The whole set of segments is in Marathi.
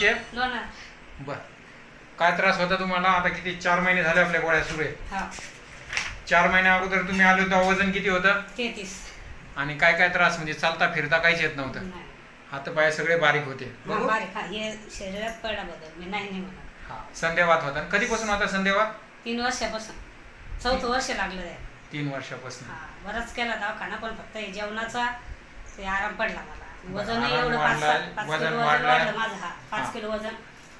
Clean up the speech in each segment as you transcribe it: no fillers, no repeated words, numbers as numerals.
गावचे? लोणार. बर. काय त्रास होता तुम्हाला? आता किती 4 महिने झाले आपल्या गोळ्या सुरू आहे. 4 महिन्या अगोदर तुम्ही आले तेव्हा वजन किती होतं? 33. आणि काय काय त्रास म्हणजे चालता फिरता काहीच येत नव्हतं? हात पाय सगळे बारीक होते. बारीक. हे शरीरात पडला बदल मी नाही म्हणत. हा. संधिवात होता. कधीपासून होता संधिवात? 3 वर्षापासून. 4थं वर्ष लागलं आहे. 3 वर्षापासून. बराच केला दवाखाना पण फक्त जेवणाचा ते आराम पडला मला. वजन एवढं 5 किलो वाढलं माझं. 5 किलो वजन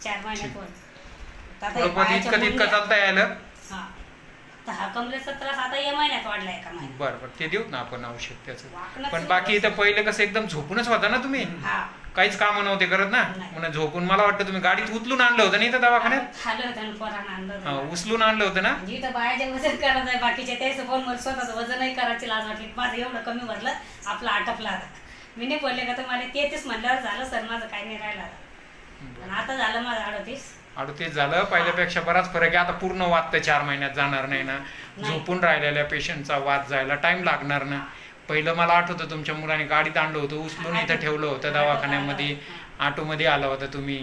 4 महिन्यात. इतकं चालता यायला. हा कमरेचा त्रास आता या महिन्यात वाढला एका महिन्यात. बरं ते देऊत ना आपण औषध त्याचं. पण बाकी इथं पहिले कसं एकदम झोपूनच होता ना तुम्ही? काहीच काम नव्हते करत ना म्हणून झोपून. मला वाटतं तुम्ही गाडीत उचलून आणलं होतं ना इथं दवाखान्यात? उचलून आणलं होतं ना? इथं बायाचे वजन करत आहे बाकीचे त्याचं फोन वर स्वतःच वजनही करायची लाज वाटली. माझं एवढं कमी भरलं आपलं आटपला आता. मी नाही बोलले का तर मला 33 म्हणल्यावर झालं सर माझं काही नाही राहिलं. पण आता झालं माझं 38 झालं. पहिल्यापेक्षा बराच फरक आहे. आता पूर्ण वाद तर 4 महिन्यात जाणार नाही ना. झोपून राहिलेल्या पेशंटचा वाद जायला टाइम लागणार ना. पहिलं मला आठवतं तुमच्या मुलाने गाडीत आणलं होतं, उचलून इथं ठेवलं होतं दवाखान्यामध्ये. ऑटोमध्ये आला होता तुम्ही.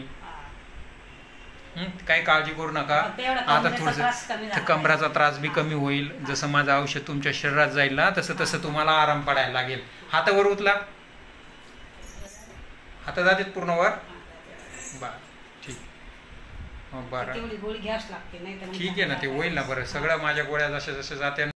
काही काळजी करू नका. आता थोडंसं कमराचा त्रास बी कमी होईल. जसं माझं औषध तुमच्या शरीरात जाईल ना तसं तसं तुम्हाला आराम पडायला लागेल. हातावर उचला. हात जातात पूर्ण वर. बरं ठीक. बरं ठीक आहे ना. ते होईल ना. बरं सगळं माझ्या गोळ्या जशा जशा जाते